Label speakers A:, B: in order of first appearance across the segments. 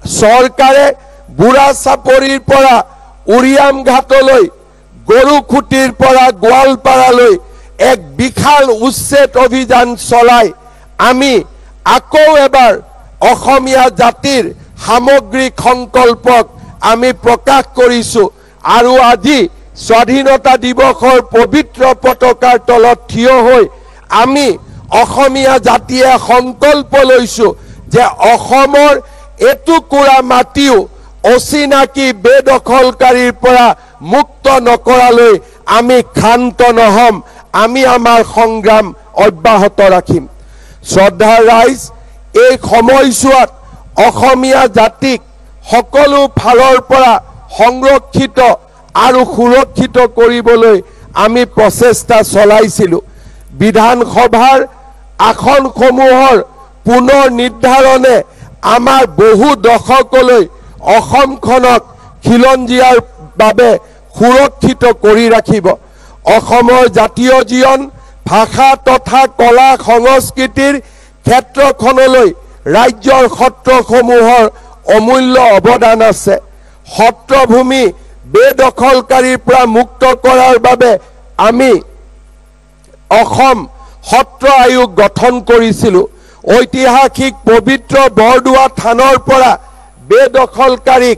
A: চৰকাৰে বুঢ়া চাপৰিৰ পৰা উৰিয়াম ঘাটলৈ গৰুখুটিৰ পৰা গোৱালপাৰালৈ এক বিশাল উচ্ছেদ অভিযান চলাই আমি আকৌ এবাৰ অসমীয়া জাতিৰ সামগ্ৰিক সংকল্পক আমি প্ৰকাশ কৰিছো আৰু আজি স্বাধীনতা দিৱসৰ পবিত্ৰ পতাকাৰ তলত থিয় হৈ আমি অসমীয়া জাতিয়ে সংকল্প লৈছো যে অসমৰ এটুকুৰা মাটিও অচিনাকি বেদখলকাৰীৰ পৰা মুক্ত নকৰালৈ আমি ক্ষান্ত নহম আমি আমাৰ সংগ্ৰাম অব্যাহত ৰাখিম শ্ৰদ্ধাৰ ৰাইজ এই সময়ছোৱাত অসমীয়া জাতিক সকলো ফালৰ পৰা সংৰক্ষিত আৰু সুৰক্ষিত কৰিবলৈ আমি প্ৰচেষ্টা চলাইছিলো বিধানসভাৰ আসনসমূহৰ পুনৰ নিৰ্ধাৰণে আমাৰ বহু দশকলৈ অসমখনক খিলঞ্জীয়াৰ বাবে সুৰক্ষিত কৰি ৰাখিব অসমৰ জাতীয় জীৱন ভাষা তথা কলা সংস্কৃতিৰ ক্ষেত্ৰখনলৈ ৰাজ্যৰ সত্ৰসমূহৰ অমূল্য অৱদান আছে সত্ৰভূমি বেদখলকাৰীৰ পৰা মুক্ত কৰাৰ বাবে আমি অসম সত্ৰ আয়োগ গঠন কৰিছিলো ঐতিহাসিক পবিত্ৰ বৰদোৱা থানৰ পৰা বেদখলকাৰীক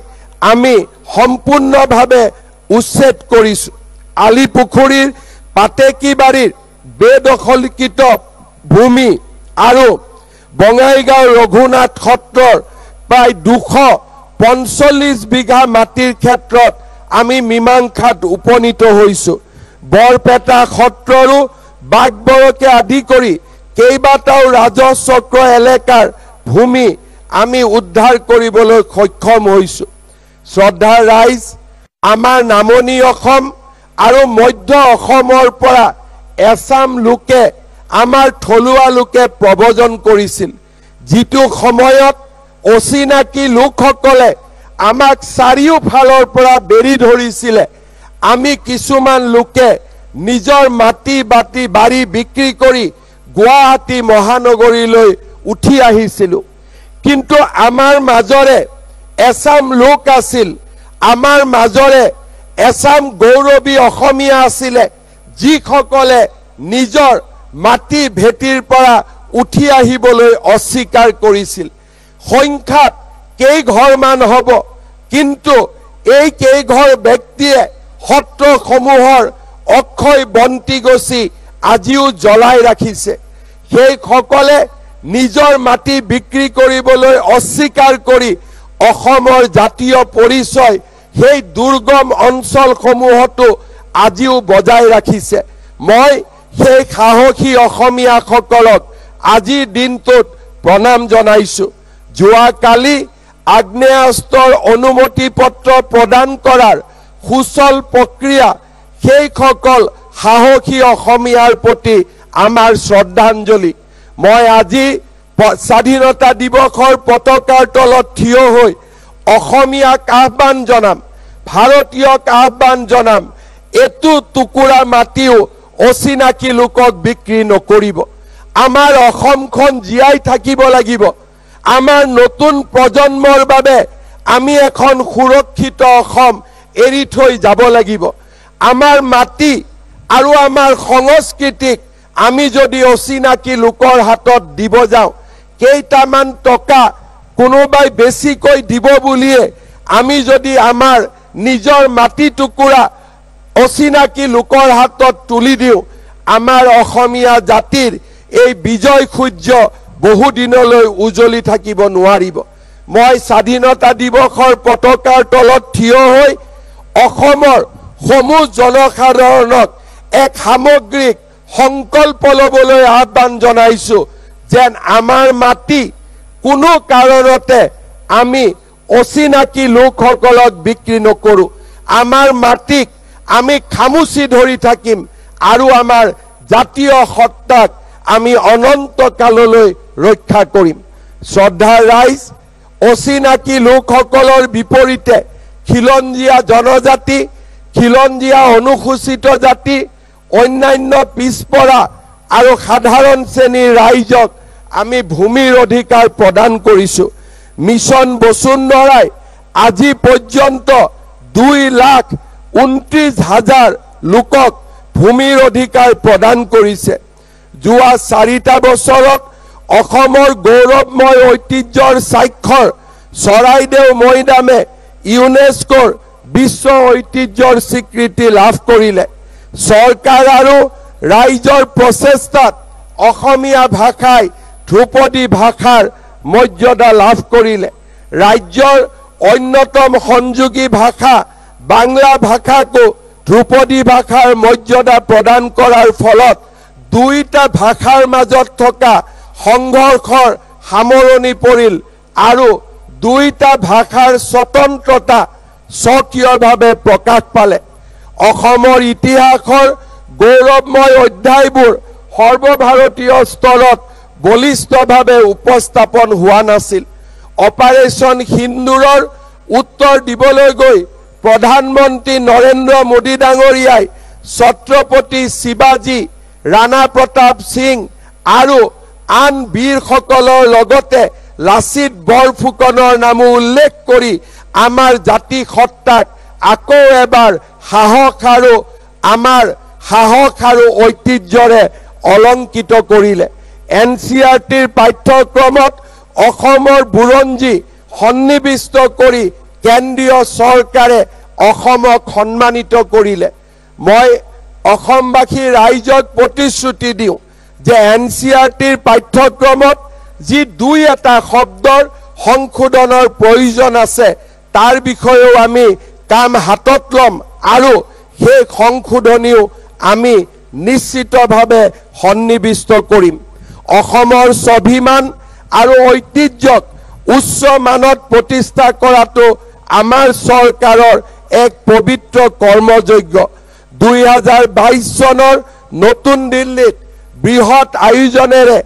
A: আমি সম্পূৰ্ণভাৱে উচ্ছেদ কৰিছো আলিপুখুৰীৰ পাতেকীবাৰীৰ বেদখলকৃত ভূমি আৰু বঙাইগাঁও ৰঘুনাথ সত্ৰৰ প্ৰায় 245 বিঘা মাটিৰ ক্ষেত্ৰত আমি মীমাংসাত উপনীত হৈছো বৰপেটা সত্ৰৰো বাগবৰকে আদি কৰি কেইবাটাও ৰাজচক্ৰ এলেকাৰ ভূমি আমি উদ্ধাৰ কৰিবলৈ সক্ষম হৈছো শ্ৰদ্ধাৰ ৰাইজ আমাৰ নামনি অসম আৰু মধ্য অসমৰ পৰা এছাম লোকে আমাৰ থলুৱা লোকে প্ৰব্ৰজন কৰিছিল যিটো সময়ত অচিনাকি লোকসকলে আমাক চাৰিওফালৰ পৰা বেৰি ধৰিছিলে আমি কিছুমান লোকে নিজৰ মাটি বাৰী বিক্ৰী কৰি গুৱাহাটী মহানগৰীলৈ উঠি আহিছিলো কিন্তু আমাৰ মাজৰে এছাম লোক আছিল আমাৰ মাজৰে এছাম গৌৰৱী অসমীয়া আছিলে যিসকলে নিজৰ মাটি ভেটিৰ পৰা উঠি আহিবলৈ অস্বীকাৰ কৰিছিল সংখ্যাত কেইঘৰমান হ'ব কিন্তু এই কেইঘৰ ব্যক্তিয়ে সত্ৰসমূহৰ অক্ষয় বন্তি গছি আজিও জ্বলাই ৰাখিছে সেইসকলে নিজৰ মাটি বিক্ৰী কৰিবলৈ অস্বীকাৰ কৰি অসমৰ জাতীয় পৰিচয় সেই দুৰ্গম অঞ্চলসমূহতো আজিও বজাই ৰাখিছে মই সেই সাহসী অসমীয়াসকলক আজিৰ দিনটোত প্ৰণাম জনাইছো যোৱাকালি আগ্নেয়াস্ত্ৰৰ অনুমতি পত্ৰ প্ৰদান কৰাৰ সুচল প্ৰক্ৰিয়া সেইসকল সাহসী অসমীয়াৰ প্ৰতি আমাৰ শ্ৰদ্ধাঞ্জলি মই আজি স্বাধীনতা দিৱসৰ পতাকাৰ তলত থিয় হৈ অসমীয়াক আহ্বান জনাম ভাৰতীয়ক আহ্বান জনাম এটু টুকুৰা মাটিও অচিনাকি লোকক বিক্ৰী নকৰিব আমাৰ অসমখন জীয়াই থাকিব লাগিব আমাৰ নতুন প্ৰজন্মৰ বাবে আমি এখন সুৰক্ষিত অসম এৰি থৈ যাব লাগিব আমাৰ মাটি আৰু আমাৰ সংস্কৃতিক আমি যদি অচিনাকি লোকৰ হাতত দিব যাওঁ কেইটামান টকা কোনোবাই বেছিকৈ দিব বুলিয়ে আমি যদি আমাৰ নিজৰ মাটি টুকুৰা অচিনাকি লোকৰ হাতত তুলি দিওঁ আমাৰ অসমীয়া জাতিৰ এই বিজয় সূৰ্য বহু দিনলৈ উজ্বলি থাকিব নোৱাৰিব মই স্বাধীনতা দিৱসৰ পতাকাৰ তলত থিয় হৈ অসমৰ সমূহ জনসাধাৰণক এক সামগ্ৰিক সংকল্প ল'বলৈ আহ্বান জনাইছো যেন আমাৰ মাটি কোনো কাৰণতে আমি অচিনাকি লোকসকলক বিক্ৰী নকৰো আমাৰ মাটিক আমি খামুচি ধৰি থাকিম আৰু আমাৰ জাতীয় সত্তাক আমি অনন্ত কাললৈ ৰক্ষা কৰিম শ্ৰদ্ধাৰ ৰাইজ অচিনাকি লোকসকলৰ বিপৰীতে খিলঞ্জীয়া জনজাতি খিলঞ্জীয়া অনুসূচিত জাতি অন্যান্য পিছপৰা আৰু সাধাৰণ শ্ৰেণীৰ ৰাইজক আমি ভূমিৰ অধিকাৰ প্ৰদান কৰিছো মিশন বসুন্ধৰাই আজি পৰ্যন্ত 2,29,000 লোকক ভূমিৰ অধিকাৰ প্ৰদান কৰিছে। যোৱা 4টা বছৰত অসমৰ গৌৰৱময় ঐতিহ্যৰ স্বাক্ষৰ চৰাইদেউ মৈদামে ইউনেস্কোৰ বিশ্ব ঐতিহ্যৰ স্বীকৃতি লাভ কৰিলে। চৰকাৰ আৰু ৰাইজৰ প্ৰচেষ্টাত অসমীয়া ভাষাই ধ্ৰুপদী ভাষাৰ মৰ্যাদা লাভ কৰিলে। ৰাজ্যৰ অন্যতম সংযোগী ভাষা বাংলা ভাষাকো ধ্ৰুপদী ভাষাৰ মৰ্যাদা প্ৰদান কৰাৰ ফলত দুইটা ভাষাৰ মাজত থকা সংঘৰ্ষৰ সামৰণি পৰিল আৰু দুইটা ভাষাৰ স্বতন্ত্ৰতা স্বকীয়ভাৱে প্ৰকাশ পালে। অসমৰ ইতিহাসৰ গৌৰৱময় অধ্যায়বোৰ সৰ্বভাৰতীয় স্তৰত বলিষ্ঠভাৱে উপস্থাপন হোৱা নাছিল। অপাৰেশ্যন সিন্দুৰৰ উত্তৰ দিবলৈ গৈ প্ৰধানমন্ত্ৰী নৰেন্দ্ৰ মোদী ডাঙৰীয়াই ছত্ৰপতি শিৱাজী, ৰাণা প্ৰতাপ সিং আৰু আন বীৰসকলৰ লগতে লাচিত বৰফুকনৰ নামো উল্লেখ কৰি আমাৰ জাতি সত্তাক আকৌ এবাৰ সাহস আৰু ঐতিহ্যৰে অলংকিত কৰিলে। NCERTৰ পাঠ্যক্ৰমত অসমৰ বুৰঞ্জী সন্নিৱিষ্ট কৰি কেন্দ্ৰীয় চৰকাৰে অসমক সন্মানিত কৰিলে। মই অসমবাসী ৰাইজক প্ৰতিশ্ৰুতি দিওঁ যে NCERTৰ পাঠ্যক্ৰমত যি 2-এটা শব্দৰ সংশোধনৰ প্ৰয়োজন আছে তাৰ বিষয়েও আমি কাম হাতত ল'ম আৰু সেই সংশোধনীও আমি নিশ্চিতভাৱে সন্নিৱিষ্ট কৰিম। অসমৰ স্বাভিমান আৰু ঐতিহ্যক উচ্চ মানত প্ৰতিষ্ঠা কৰাটো আমাৰ চৰকাৰৰ এক পবিত্ৰ কৰ্মযজ্ঞ। 2022 চনৰ নতুন দিল্লীত বৃহৎ আয়োজনেৰে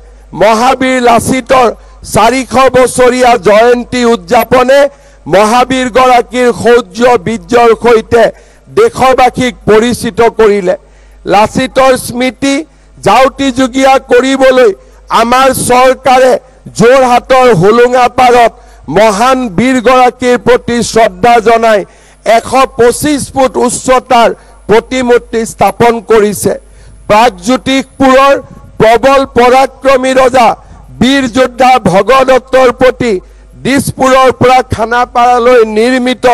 A: মহাবীৰ লাচিতৰ 400 বছৰীয়া জয়ন্তী উদযাপনে মহাবীৰ গৰাকীৰ শৌৰ্য বীৰ্যৰ সৈতে দেশবাসীক পৰিচিত কৰিলে। লাচিতৰ স্মৃতি জাউতিযুগীয়া কৰিবলৈ আমাৰ চৰকাৰে যোৰহাটৰ হোলোঙাপাৰত মহান বীৰগৰাকীৰ প্ৰতি শ্ৰদ্ধা জনাই 125 ফুট উচ্চতাৰ প্ৰতিমূৰ্তি স্থাপন কৰিছে। প্ৰাগজ্যোতিষপুৰৰ প্ৰবল পৰাক্ৰমী ৰজা বীৰ যোদ্ধা ভগদত্তৰ প্ৰতি দিছপুৰৰ পৰা খানাপাৰালৈ নিৰ্মিত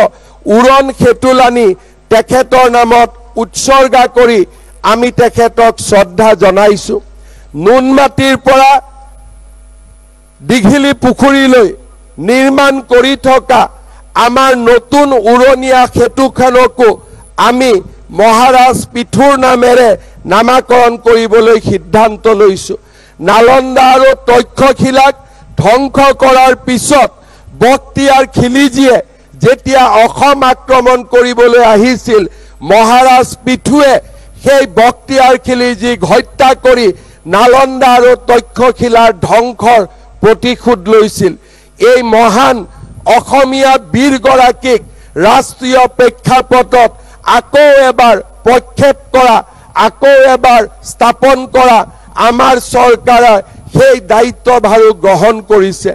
A: উৰণ সেতুলানি তেখেতৰ নামত উৎসৰ্গা কৰি আমি তেখেতক শ্ৰদ্ধা জনাইছো। নুনমাটিৰ পৰা দীঘিলী পুখুৰীলৈ নিৰ্মাণ কৰি থকা আমাৰ নতুন উৰণীয়া সেতুখনকো আমি মহাৰাজ পিঠুৰ নামেৰে নামাকৰণ কৰিবলৈ সিদ্ধান্ত লৈছো। নালন্দা আৰু তক্ষশিলাক ধ্বংস কৰাৰ পিছত বখতিয়াৰ খিলিজীয়ে যেতিয়া অসম আক্ৰমণ কৰিবলৈ আহিছিল মহাৰাজ পিঠুৱে সেই বখতিয়াৰ খিলিজীক হত্যা কৰি নালন্দা আৰু তক্ষশিলাৰ ধ্বংসৰ প্ৰতিশোধ লৈছিল। এই মহান অসমীয়া বীৰগৰাকীক ৰাষ্ট্ৰীয় প্ৰেক্ষাপটত আকৌ এবাৰ প্ৰক্ষেপ কৰা, আকৌ এবাৰ স্থাপন কৰা আমাৰ চৰকাৰে সেই দায়িত্বভাৰো গ্ৰহণ কৰিছে।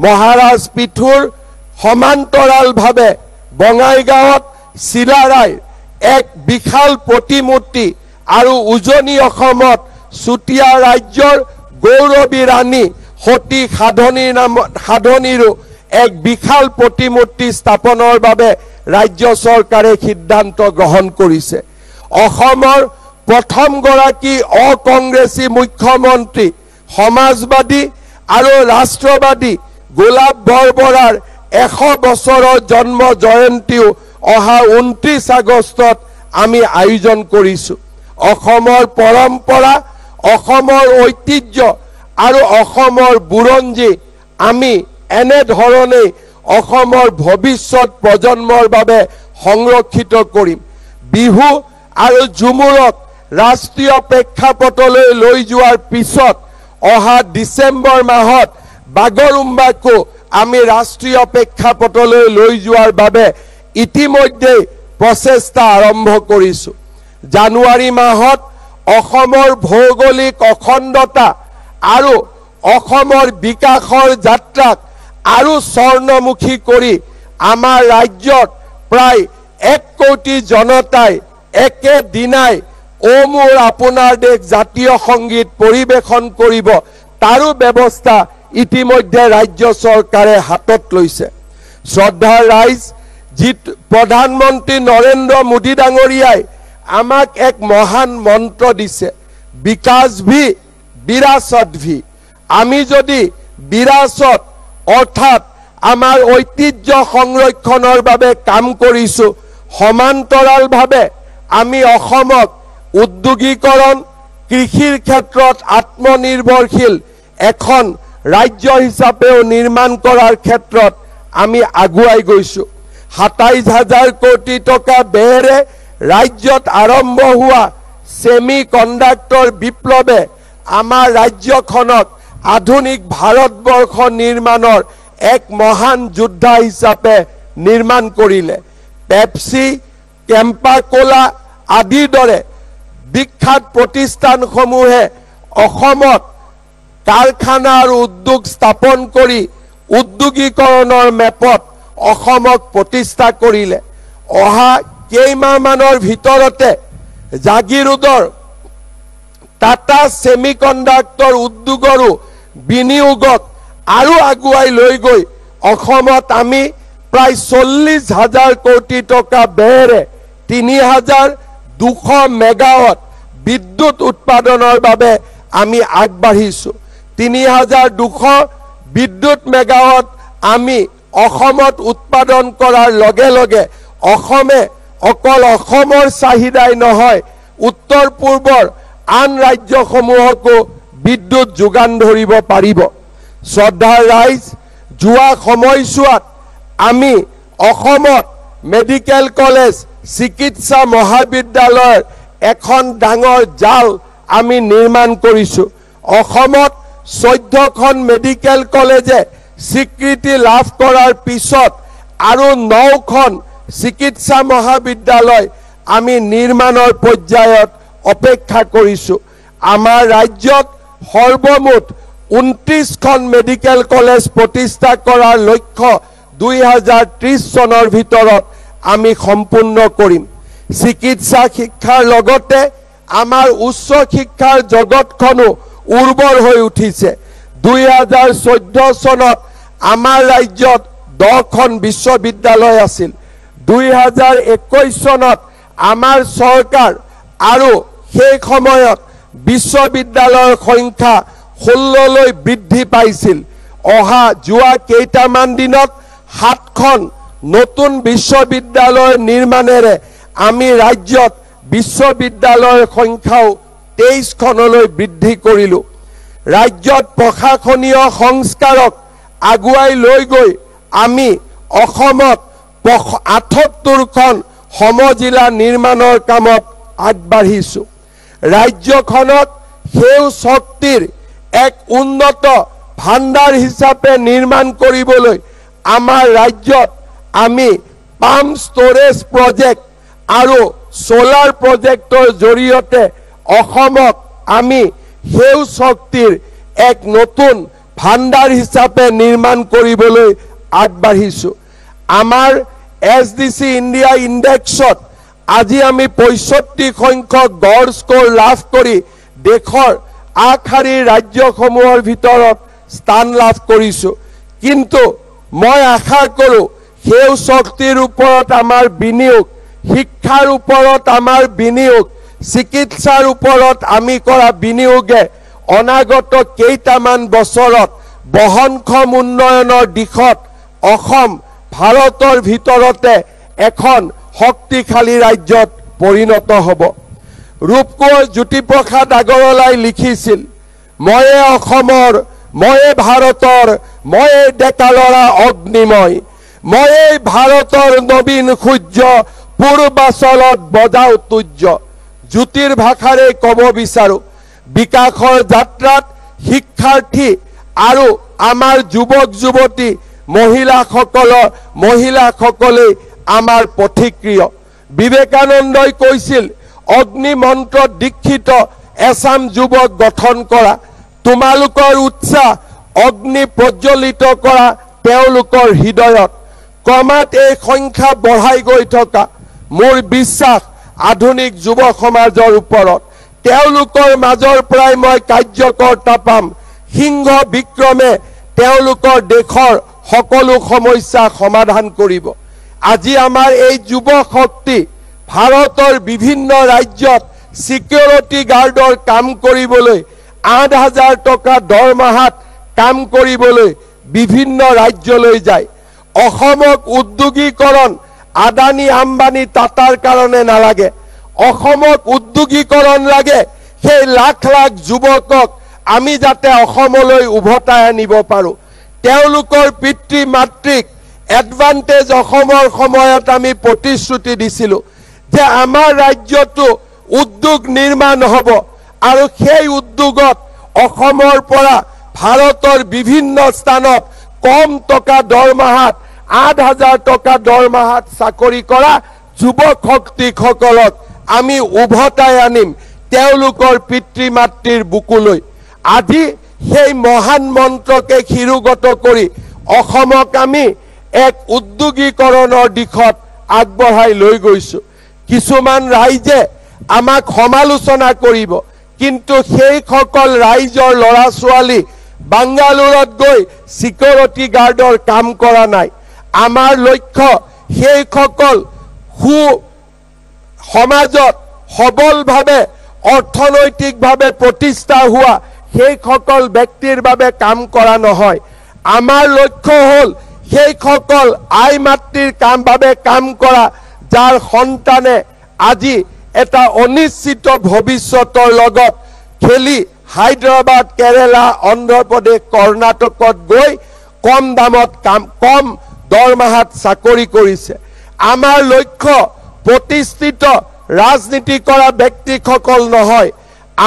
A: মহাৰাজ পিঠুৰ সমান্তৰালভাৱে বঙাইগাঁৱত চিলাৰায় এক বিশাল প্ৰতিমূৰ্তি আৰু উজনি অসমত চুতীয়া ৰাজ্যৰ গৌৰৱী ৰাণী সতী সাধনীৰো এক বিশাল প্ৰতিমূৰ্তি স্থাপনৰ বাবে ৰাজ্য চৰকাৰে সিদ্ধান্ত গ্ৰহণ কৰিছে। অসমৰ প্ৰথমগৰাকী অকংগ্ৰেছী মুখ্যমন্ত্ৰী সমাজবাদী আৰু ৰাষ্ট্ৰবাদী গোলাপ বৰবৰাৰ 100 বছৰৰ জন্ম জয়ন্তীও অহা 29 আগষ্টত আমি আয়োজন কৰিছো। অসমৰ পৰম্পৰা, অসমৰ ঐতিহ্য আৰু অসমৰ বুৰঞ্জী আমি এনেধৰণে অসমৰ ভৱিষ্যত প্ৰজন্মৰ বাবে সংৰক্ষিত কৰিম। বিহু আৰু ঝুমুৰক ৰাষ্ট্ৰীয় প্ৰেক্ষাপটলৈ লৈ যোৱাৰ পিছত অহা ডিচেম্বৰ মাহত বাগৰুম্বাকো আমি ৰাষ্ট্ৰীয় প্ৰেক্ষাপটলৈ লৈ যোৱাৰ বাবে ইতিমধ্যে প্ৰচেষ্টা আৰম্ভ কৰিছো। জানুৱাৰী মাহত অসমৰ ভৌগোলিক অখণ্ডতা আৰু অসমৰ বিকাশৰ যাত্ৰাক আৰু স্বৰ্ণমুখী কৰি আমাৰ ৰাজ্যত প্ৰায় 1 কোটি জনতাই একেদিনাই ও মোৰ আপোনাৰ দেশ জাতীয় সংগীত পৰিবেশন কৰিব তাৰো ব্যৱস্থা ইতিমধ্যে ৰাজ্য চৰকাৰে হাতত লৈছে। শ্ৰদ্ধাৰ ৰাইজ, যি প্ৰধানমন্ত্ৰী নৰেন্দ্ৰ মোদী ডাঙৰীয়াই আমাক এক মহান মন্ত্ৰ দিছে, বিকাশ ভি বিৰাসত ভি। আমি যদি বিৰাসত অৰ্থাৎ আমাৰ ঐতিহ্য সংৰক্ষণৰ বাবে কাম কৰিছো, সমান্তৰালভাৱে আমি অসমক উদ্যোগীকৰণ, কৃষিৰ ক্ষেত্ৰত আত্মনিৰ্ভৰশীল এখন ৰাজ্য হিচাপেও নিৰ্মাণ কৰাৰ ক্ষেত্ৰত আমি আগুৱাই গৈছো। 27,000 কোটি টকা ব্যয়েৰে ৰাজ্যত আৰম্ভ হোৱা সেমি কণ্ডাক্টৰ বিপ্লৱে আমাৰ ৰাজ্যখনক আধুনিক ভাৰতবৰ্ষ নিৰ্মাণৰ এক মহান যোদ্ধা হিচাপে নিৰ্মাণ কৰিলে। পেপচি, কেম্পা কোলা আদিৰ দৰে বিখ্যাত প্ৰতিষ্ঠানসমূহে অসমত কাৰখানা আৰু উদ্যোগ স্থাপন কৰি উদ্যোগীকৰণৰ মেপত অসমক প্ৰতিষ্ঠা কৰিলে। অহা কেইমাহমানৰ ভিতৰতে জাগিৰোডৰ টাটা সেমি কণ্ডাক্টৰ উদ্যোগৰো বিনিয়োগক আৰু আগুৱাই লৈ গৈ অসমত আমি প্ৰায় 40,000 কোটি টকা ব্যয়েৰে 3,200 মেগাৱাট বিদ্যুৎ উৎপাদনৰ বাবে আমি আগবাঢ়িছো। 3,200 বিদ্যুৎ মেগাৱাট আমি অসমত উৎপাদন কৰাৰ লগে লগে অসমে অকল অসমৰ চাহিদাই নহয়, উত্তৰ পূৰ্বৰ আন ৰাজ্যসমূহকো বিদ্যুৎ যোগান ধৰিব পাৰিব। শ্ৰদ্ধাৰ ৰাইজ, যোৱা সময়ছোৱাত আমি অসমত মেডিকেল কলেজ, চিকিৎসা মহাবিদ্যালয়ৰ এখন ডাঙৰ জাল আমি নিৰ্মাণ কৰিছো। অসমত 14খন মেডিকেল কলেজে স্বীকৃতি লাভ কৰাৰ পিছত আৰু 9খন চিকিৎসা মহাবিদ্যালয় আমি নিৰ্মাণৰ পৰ্যায়ত অপেক্ষা কৰিছো। আমাৰ ৰাজ্যত সৰ্বমুঠ 29খন মেডিকেল কলেজ প্ৰতিষ্ঠা কৰাৰ লক্ষ্য 2030 চনৰ ভিতৰত আমি সম্পূৰ্ণ কৰিম। চিকিৎসা শিক্ষাৰ লগতে আমাৰ উচ্চ শিক্ষাৰ জগতখনো উৰ্বৰ হৈ উঠিছে। 2014 চনত আমাৰ ৰাজ্যত 10খন বিশ্ববিদ্যালয় আছিল। 2021 চনত আমাৰ চৰকাৰ আৰু সেই সময়ত বিশ্ববিদ্যালয়ৰ সংখ্যা 16লৈ বৃদ্ধি পাইছিল। যোৱা কেইটামান দিনত 7খন নতুন বিশ্ববিদ্যালয় নিৰ্মাণেৰে আমি ৰাজ্যত বিশ্ববিদ্যালয়ৰ সংখ্যাও 23খনলৈ বৃদ্ধি কৰিলো। ৰাজ্যত প্ৰশাসনীয় সংস্কাৰক আগুৱাই লৈ গৈ আমি অসমত 78খন সমজিলা নিৰ্মাণৰ কামত আগবাঢ়িছো। ৰাজ্যখনক সেউজ শক্তিৰ এক উন্নত ভাণ্ডাৰ হিচাপে নিৰ্মাণ কৰিবলৈ আমাৰ ৰাজ্যত আমি পাম্প ষ্টোৰেজ প্ৰজেক্ট আৰু সোলাৰ প্ৰজেক্টৰ জৰিয়তে অসমক আমি সেউজ শক্তিৰ এক নতুন ভাণ্ডাৰ হিচাপে নিৰ্মাণ কৰিবলৈ আগবাঢ়িছো। আমাৰ SDC ইণ্ডিয়া ইণ্ডেক্সত আজি আমি 65 সংখ্যক গড় স্কোৰ লাভ কৰি দেশৰ আগশাৰীৰ ৰাজ্যসমূহৰ ভিতৰত স্থান লাভ কৰিছো। কিন্তু মই আশা কৰো সেউজ শক্তিৰ ওপৰত আমাৰ বিনিয়োগ, শিক্ষাৰ ওপৰত আমাৰ বিনিয়োগ, চিকিৎসাৰ ওপৰত আমি কৰা বিনিয়োগে অনাগত কেইটামান বছৰত বহনক্ষম উন্নয়নৰ দিশত অসম ভাৰতৰ ভিতৰতে এখন শক্তিশালী ৰাজ্যত পৰিণত হ'ব। ৰূপকোঁৱৰ জ্যোতিপ্ৰসাদ আগৰৱালাই লিখিছিল, ময়ে অসমৰ, ময়ে ভাৰতৰ, ময়ে ডেকালৰা অগ্নিময়, ময়ে ভাৰতৰ নবীন সূৰ্য, পূৰ্বাচলত বজাও তুৰ্য। জ্যোতিৰ ভাষাৰে ক'ব বিচাৰো, বিকাশৰ যাত্ৰাত শিক্ষাৰ্থী আৰু আমাৰ যুৱক যুৱতী মহিলাসকলে আমাৰ পথিক্ৰিয়। বিবেকানন্দই কৈছিল, অগ্নি মন্ত্ৰত দীক্ষিত এছাম যুৱক গঠন কৰা, তোমালোকৰ উৎসাহ অগ্নি প্ৰজ্বলিত কৰা তেওঁলোকৰ হৃদয়ত ক্ৰমাৎ এই সংখ্যা বঢ়াই গৈ থকা মোৰ বিশ্বাস আধুনিক যুৱ সমাজৰ ওপৰত তেওঁলোকৰ মাজৰ পৰাই মই কাৰ্যকৰ্তা পাম সিংহ বিক্ৰমে তেওঁলোকৰ দেশৰ সকলো সমস্যা সমাধান কৰিব আজি আমাৰ এই যুৱ শক্তি ভাৰতৰ বিভিন্ন ৰাজ্যত সিকিউৰিটি গাৰ্ডৰ কাম কৰিবলৈ ৮,০০০ টকা দৰমহাত কাম কৰিবলৈ বিভিন্ন ৰাজ্যলৈ যায় অসমক উদ্যোগীকৰণ আদানী আম্বানী টাটাৰ কাৰণে নালাগে অসমক উদ্যোগীকৰণ লাগে সেই লাখ লাখ যুৱকক আমি যাতে অসমলৈ উভতাই আনিব পাৰো তেওঁলোকৰ পিতৃ মাতৃক এডভান্টেজ অসমৰ সময়ত আমি প্ৰতিশ্ৰুতি দিছিলো যে আমাৰ ৰাজ্যটো উদ্যোগ নিৰ্মাণ হ'ব আৰু সেই উদ্যোগত অসমৰ পৰা ভাৰতৰ বিভিন্ন স্থানত কম টকা দৰমহাত ৮,০০০ টকা দৰমহাত চাকৰি কৰা যুৱক শক্তিসকলক আমি উভতাই আনিম তেওঁলোকৰ পিতৃ মাতৃৰ বুকুলৈ আজি সেই মহান মন্ত্ৰকে শিৰোগত কৰি অসমক আমি এক উদ্যোগীকৰণৰ দিশত আগবঢ়াই লৈ গৈছো কিছুমান ৰাইজে আমাক সমালোচনা কৰিব কিন্তু সেই সকল ৰাইজৰ ল'ৰা ছোৱালী বাংগালুৰত গৈ সিকিউৰিটি গাৰ্ডৰ কাম কৰা নাই আমাৰ লক্ষ্য সেই সকল সমাজত সবলভাৱে অৰ্থনৈতিকভাৱে প্ৰতিষ্ঠা হোৱা সেই সকল ব্যক্তিৰ বাবে কাম কৰা নহয় আমাৰ লক্ষ্য হ'ল সেই সকল আই মাতৃৰ বাবে কাম কৰা যাৰ সন্তানে আজি এটা অনিশ্চিত ভৱিষ্যতৰ লগত খেলি হায়দৰাবাদ কেৰেলা অন্ধ্ৰপ্ৰদেশ কৰ্ণাটকত গৈ কম দামত কম দৰমহাত চাকৰি কৰিছে আমাৰ লক্ষ্য প্ৰতিষ্ঠিত ৰাজনীতি কৰা ব্যক্তিসকল নহয়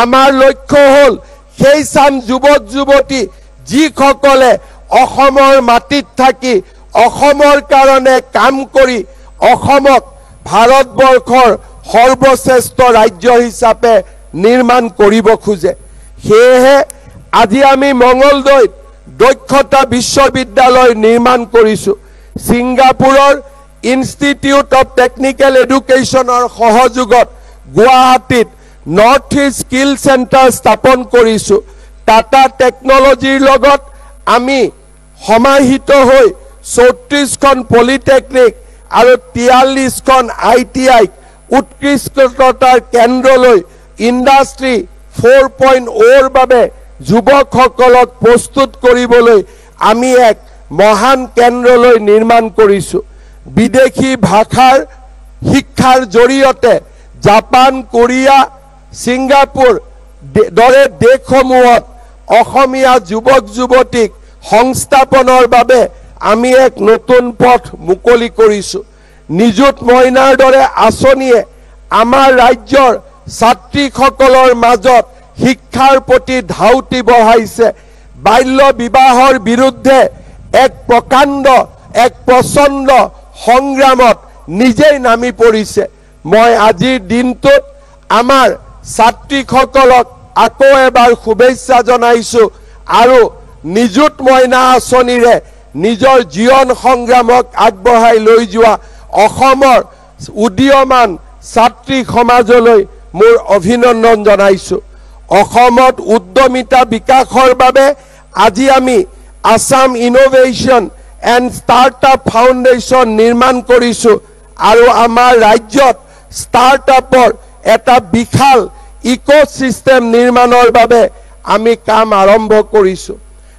A: আমাৰ লক্ষ্য হ'ল সেই চাম যুৱক যুৱতী যিসকলে অসমৰ মাটিত থাকি অসমৰ কাৰণে কাম কৰি অসমক ভাৰতবৰ্ষৰ সৰ্বশ্ৰেষ্ঠ ৰাজ্য হিচাপে নিৰ্মাণ কৰিব খোজে সেয়েহে আজি আমি মঙ্গলদৈত দক্ষতা বিশ্ববিদ্যালয় নিৰ্মাণ কৰিছো সিংগাপুৰৰ ইনষ্টিটিউট অফ টেকনিক্যাল এডুকেশ্যনৰ সহযোগত গুৱাহাটীত নৰ্থ ইষ্ট স্কিল চেণ্টাৰ স্থাপন কৰিছো টাটা টেকনলজিৰ লগত আমি সমাহিত হৈ ৩৪খন পলিটেকনিক আৰু ৪৩খন ITI উৎকৃষ্টতাৰ কেন্দ্ৰলৈ ইণ্ডাষ্ট্ৰী 4.0ৰ বাবে যুৱকসকলক প্ৰস্তুত কৰিবলৈ আমি এক মহান কেন্দ্ৰলৈ নিৰ্মাণ কৰিছো বিদেশী ভাষাৰ শিক্ষাৰ জৰিয়তে জাপান কোৰিয়া সিংগাপুৰ দৰে দেশসমূহত অসমীয়া যুৱক যুৱতীক সংস্থাপনৰ বাবে আমি এক নতুন পথ মুকলি কৰিছো নিযুত মইনাৰ দৰে আঁচনিয়ে আমাৰ ৰাজ্যৰ ছাত্ৰীসকলৰ মাজত শিক্ষাৰ প্ৰতি ধাউতি বঢ়াইছে বাল্য বিবাহৰ বিৰুদ্ধে এক প্ৰচণ্ড সংগ্ৰামত নিজেই নামি পৰিছে মই আজিৰ দিনটোত আমাৰ ছাত্ৰীসকলক আকৌ এবাৰ শুভেচ্ছা জনাইছো আৰু নিযুত মইনা আঁচনিৰে নিজৰ জীৱন সংগ্ৰামক আগবঢ়াই লৈ যোৱা অসমৰ উদীয়মান ছাত্ৰী সমাজলৈ মোৰ অভিনন্দন জনাইছো অসমত উদ্যমিতা বিকাশৰ বাবে আজি আমি Assam innovation and startup foundation নিৰ্মাণ কৰিছো আৰু আমাৰ ৰাজ্যত ষ্টাৰ্টআপৰ এটা বিশাল ইকোসিস্টেম নিৰ্মাণৰ বাবে আমি কাম আৰম্ভ কৰিছো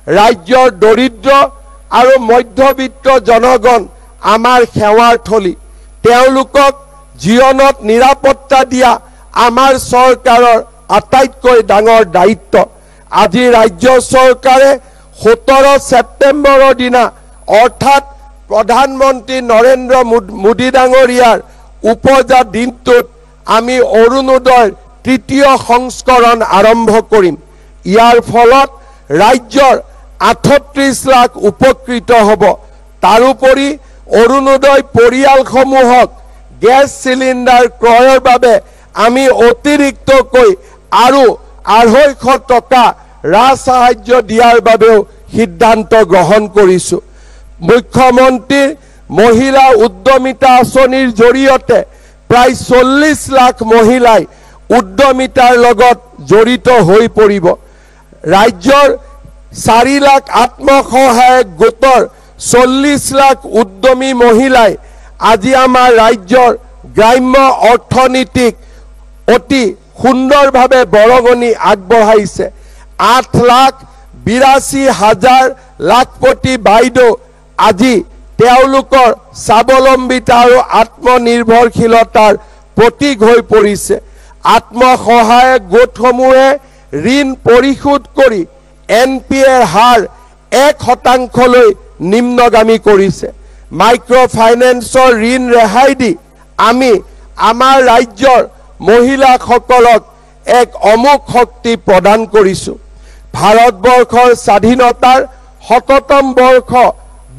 A: ৰাজ্যৰ দৰিদ্ৰ আৰু মধ্যবিত্ত জনগণ আমাৰ সেৱাৰ থলী তেওঁলোকক জীৱনত নিৰাপত্তা দিয়া আমাৰ চৰকাৰৰ আটাইতকৈ ডাঙৰ দায়িত্ব আজি ৰাজ্য চৰকাৰে 17 ছেপ্টেম্বৰৰ দিনা অৰ্থাৎ প্ৰধানমন্ত্ৰী নৰেন্দ্ৰ মোদী ডাঙৰীয়াৰ উপজা দিনটোত আমি অৰুণোদয়ৰ তৃতীয় সংস্কৰণ আৰম্ভ কৰিম ইয়াৰ ফলত ৰাজ্যৰ ৩৮ লাখ উপকৃত হ'ব তাৰোপৰি অৰুণোদয় পৰিয়ালসমূহক গেছ সিলিণ্ডাৰ ক্ৰয়ৰ বাবে আমি অতিৰিক্তকৈ আৰু ২৫০ টকা ৰাজসাহায্য দিয়াৰ বাবেও সিদ্ধান্ত গ্ৰহণ কৰিছো মুখ্যমন্ত্ৰীৰ মহিলা উদ্যমিতা আঁচনিৰ জৰিয়তে প্ৰায় 40 লাখ মহিলাই উদ্যমিতাৰ লগত জড়িত হৈ পৰিব। ৰাজ্যৰ 4 লাখ আত্মসহায়ক গোটৰ 40 লাখ উদ্যমী মহিলাই আজি আমাৰ ৰাজ্যৰ গ্ৰাম্য অৰ্থনীতিক অতি সুন্দৰভাৱে বৰঙণি আগবঢ়াইছে। 8,82,000 লাখপতি বাইদেউ আজি তেওঁলোকৰ স্বাৱলম্বিতা আৰু আত্মনিৰ্ভৰশীলতাৰ প্ৰতীক হৈ পৰিছে। আত্মসহায়ক গোটসমূহে ঋণ পৰিশোধ কৰি NPAৰ হাৰ 1% নিম্নগামী কৰিছে। মাইক্ৰ' ফাইনেন্সৰ ঋণ ৰেহাই দি আমি আমাৰ ৰাজ্যৰ মহিলাসকলক এক অমোঘ শক্তি প্ৰদান কৰিছোঁ। ভাৰতবৰ্ষৰ স্বাধীনতাৰ 100তম বৰ্ষ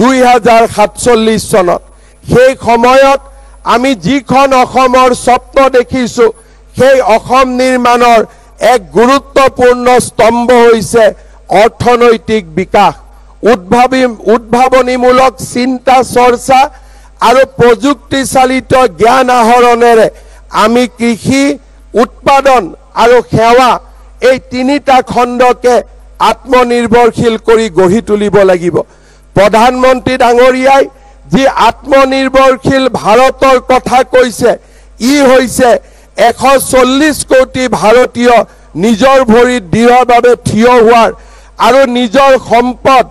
A: 2047 চনত সেই সময়ত আমি যিখন অসমৰ স্বপ্ন দেখিছোঁ সেই অসম নিৰ্মাণৰ এক গুৰুত্বপূৰ্ণ স্তম্ভ হৈছে অৰ্থনৈতিক বিকাশ। উদ্ভাৱনীমূলক চিন্তা চৰ্চা আৰু প্ৰযুক্তিচালিত জ্ঞান আহৰণেৰে আমি কৃষি উৎপাদন আৰু সেৱা এই তিনিটা খণ্ডকে আত্মনিৰ্ভৰশীল কৰি গঢ়ি তুলিব লাগিব। প্ৰধানমন্ত্ৰী ডাঙৰীয়াই যি আত্মনিৰ্ভৰশীল ভাৰতৰ কথা কৈছে, ই হৈছে 140 কোটি ভাৰতীয় নিজৰ ভৰিত দৃঢ়ভাৱে থিয় হোৱাৰ আৰু নিজৰ সম্পদ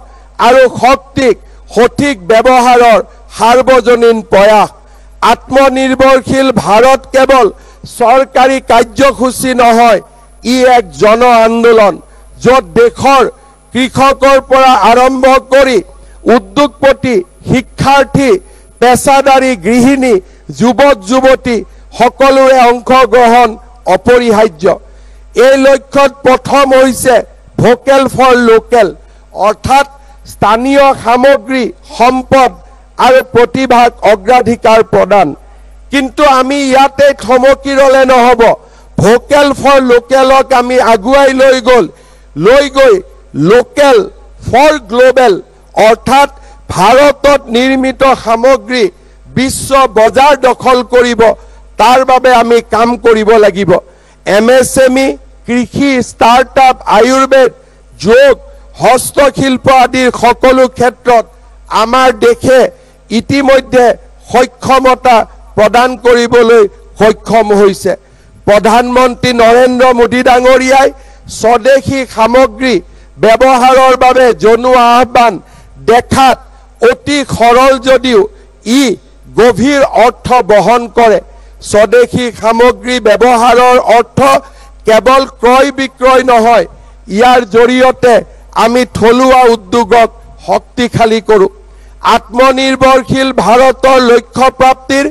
A: আৰু শক্তিক সঠিক ব্যৱহাৰৰ সাৰ্বজনীন প্ৰয়াস। আত্মনিৰ্ভৰশীল ভাৰত কেৱল চৰকাৰী কাৰ্যসূচী নহয়, ই এক জন আন্দোলন য'ত দেশৰ কৃষকৰ পৰা আৰম্ভ কৰি উদ্যোগপতি, শিক্ষাৰ্থী, পেছাদাৰী, গৃহিণী, যুৱক যুৱতী সকলোৰে অংশগ্ৰহণ অপৰিহাৰ্য। এই লক্ষ্যত প্ৰথম হৈছে ভোকেল ফৰ লোকেল, অৰ্থাৎ স্থানীয় সামগ্ৰী, সম্পদ আৰু প্ৰতিভাক অগ্ৰাধিকাৰ প্ৰদান। কিন্তু আমি ইয়াতে থমকি ৰলে নহ'ব। ভোকেল ফৰ লোকেলক আমি আগুৱাই লৈ গৈ লোকেল ফৰ গ্লোবেল, অৰ্থাৎ ভাৰতত নিৰ্মিত সামগ্ৰী বিশ্ব বজাৰ দখল কৰিব, তাৰ বাবে আমি কাম কৰিব লাগিব। MSME, কৃষি, ষ্টাৰ্টআপ, আয়ুৰ্বেদ, যোগ, হস্তশিল্প আদিৰ সকলো ক্ষেত্ৰত আমাৰ দেশে ইতিমধ্যে সক্ষমতা প্ৰদান কৰিবলৈ সক্ষম হৈছে। প্ৰধানমন্ত্ৰী নৰেন্দ্ৰ মোদী ডাঙৰীয়াই স্বদেশী সামগ্ৰী ব্যৱহাৰৰ বাবে জনোৱা আহ্বান দেখাত অতি সৰল যদিও ই গভীৰ অৰ্থ বহন কৰে। স্বদেশী সামগ্ৰী ব্যৱহাৰৰ অৰ্থ কেৱল ক্ৰয় বিক্ৰয় নহয়, ইয়াৰ জৰিয়তে আমি থলুৱা উদ্যোগক শক্তিশালী কৰোঁ। আত্মনিৰ্ভৰশীল ভাৰতৰ লক্ষ্য প্ৰাপ্তিৰ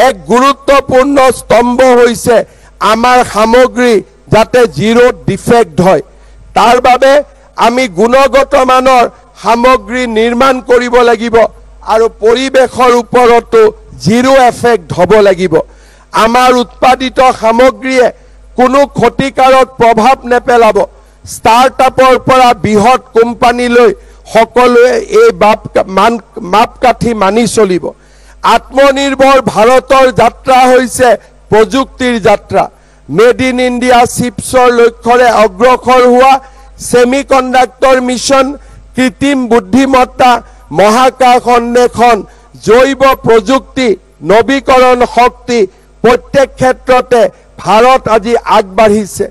A: এক গুৰুত্বপূৰ্ণ স্তম্ভ হৈছে আমাৰ সামগ্ৰী যাতে জিৰ' ডিফেক্ট হয়। তাৰ বাবে আমি গুণগত মানৰ সামগ্ৰী নিৰ্মাণ কৰিব লাগিব আৰু পৰিৱেশৰ ওপৰতো জিৰ' এফেক্ট হ'ব লাগিব। আমাৰ উৎপাদিত সামগ্ৰীয়ে কোনো ক্ষতিকাৰক প্ৰভাৱ নেপেলাব। ষ্টাৰ্টআপৰ পৰা বৃহৎ কোম্পানীলৈ সকলোৱে এই মাপকাঠি মানি চলিব। আত্মনিৰ্ভৰ ভাৰতৰ যাত্ৰা হৈছে প্ৰযুক্তিৰ যাত্ৰা। মেড ইন ইণ্ডিয়া চিপছৰ লক্ষ্যৰে অগ্ৰসৰ হোৱা ছেমিকণ্ডাক্টৰ মিছন, কৃত্ৰিম বুদ্ধিমত্তা, মহাকাশ অন্বেষণ, জৈৱ প্ৰযুক্তি, নৱীকৰণ শক্তি প্ৰত্যেক ক্ষেত্ৰতে ভাৰত আজি আগবাঢ়িছে।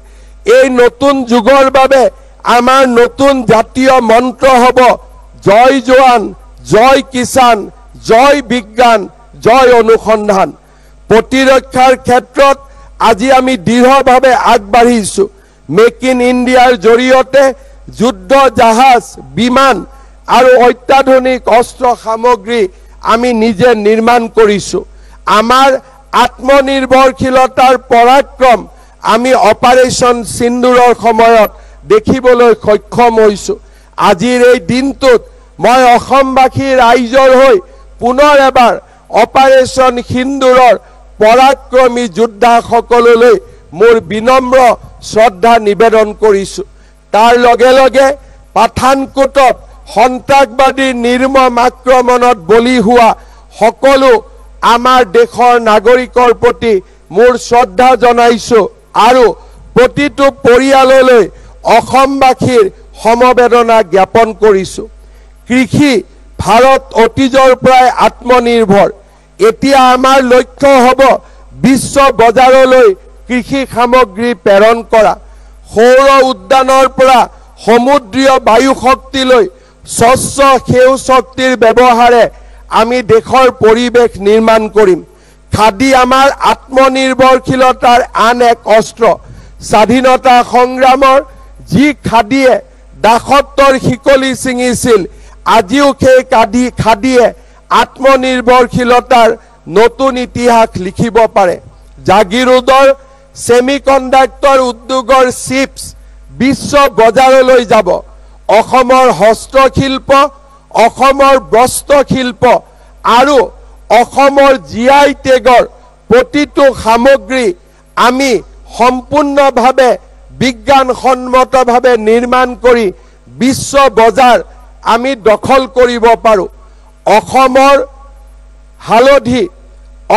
A: এই নতুন যুগৰ বাবে আমাৰ নতুন জাতীয় মন্ত্ৰ হ'ব জয় জোৱান, জয় কিষাণ, জয় বিজ্ঞান, জয় অনুসন্ধান। প্ৰতিৰক্ষাৰ ক্ষেত্ৰত আজি আমি দৃঢ়ভাৱে আগবাঢ়িছোঁ। মেক ইন ইণ্ডিয়াৰ জৰিয়তে যুদ্ধ জাহাজ, বিমান আৰু অত্যাধুনিক অস্ত্ৰ সামগ্ৰী আমি নিজে নিৰ্মাণ কৰিছোঁ। আমাৰ আত্মনিৰ্ভৰশীলতাৰ পৰাক্ৰম আমি অপাৰেশ্যন সিন্দুৰৰ সময়ত দেখিবলৈ সক্ষম হৈছোঁ। আজিৰ এই দিনটোত মই অসমবাসী ৰাইজৰ হৈ পুনৰ এবাৰ অপাৰেশ্যন সিন্দুৰৰ পৰাক্ৰমী যোদ্ধাসকললৈ মোৰ বিনম্ৰ শ্ৰদ্ধা নিবেদন কৰিছোঁ। তাৰ লগে লগে পাঠানকোটত সন্ত্ৰাসবাদীৰ নিৰ্মম আক্ৰমণত বলি হোৱা সকলো আমাৰ দেশৰ নাগৰিকৰ প্ৰতি মোৰ শ্ৰদ্ধা জনাইছো আৰু প্ৰতিটো পৰিয়াললৈ অসমবাসীৰ সমবেদনা জ্ঞাপন কৰিছো। কৃষি ভাৰত অতীজৰ পৰাই আত্মনিৰ্ভৰ। এতিয়া আমাৰ লক্ষ্য হ'ব বিশ্ব বজাৰলৈ কৃষি সামগ্ৰী প্ৰেৰণ কৰা। সৌৰ উদ্যানৰ পৰা সমুদ্ৰীয় বায়ু শক্তিলৈ স্বচ্ছ সেউজ শক্তিৰ ব্যৱহাৰে আমি দেশৰ পৰিৱেশ নিৰ্মাণ কৰিম। খাদী আমাৰ আত্মনিৰ্ভৰশীলতাৰ আন এক অস্ত্ৰ। স্বাধীনতা সংগ্ৰামৰ যি খাদীয়ে দাসত্বৰ শিকলি ছিঙিছিল, আজিও সেই খাদীয়ে আত্মনিৰ্ভৰশীলতাৰ নতুন ইতিহাস লিখিব পাৰে। জাগিৰোডৰ ছেমিকণ্ডাক্টৰ উদ্যোগৰ চিপছ বিশ্ব বজাৰলৈ যাব। অসমৰ হস্তশিল্প, অসমৰ বস্ত্ৰশিল্প আৰু অসমৰ GI টেগৰ প্ৰতিটো সামগ্ৰী আমি সম্পূৰ্ণভাৱে বিজ্ঞানসন্মতভাৱে নিৰ্মাণ কৰি বিশ্ব বজাৰ আমি দখল কৰিব পাৰোঁ। অসমৰ হালধি,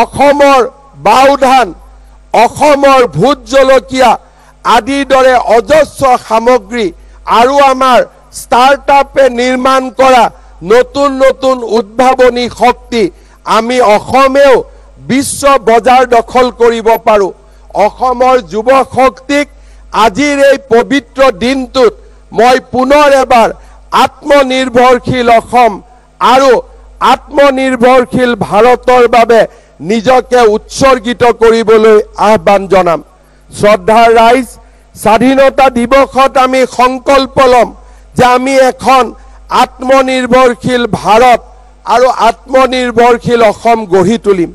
A: অসমৰ বাও ধান, অসমৰ ভোট জলকীয়া আদিৰ দৰে অজস্ৰ সামগ্ৰী আৰু আমাৰ ষ্টাৰ্টআপে নিৰ্মাণ কৰা নতুন নতুন উদ্ভাৱনী শক্তি আমি অসমেও বিশ্ব বজাৰ দখল কৰিব পাৰোঁ। অসমৰ যুৱ শক্তিক আজিৰ এই পবিত্ৰ দিনটোত মই পুনৰ এবাৰ আত্মনিৰ্ভৰশীল অসম আৰু আত্মনিৰ্ভৰশীল ভাৰতৰ বাবে নিজকে উৎসৰ্গিত কৰিবলৈ আহ্বান জনাম। শ্ৰদ্ধাৰ ৰাইজ, স্বাধীনতা দিৱসত আমি সংকল্প ল'ম যে আমি এখন আত্মনিৰ্ভৰশীল ভাৰত আৰু আত্মনিৰ্ভৰশীল অসম গঢ়ি তুলিম।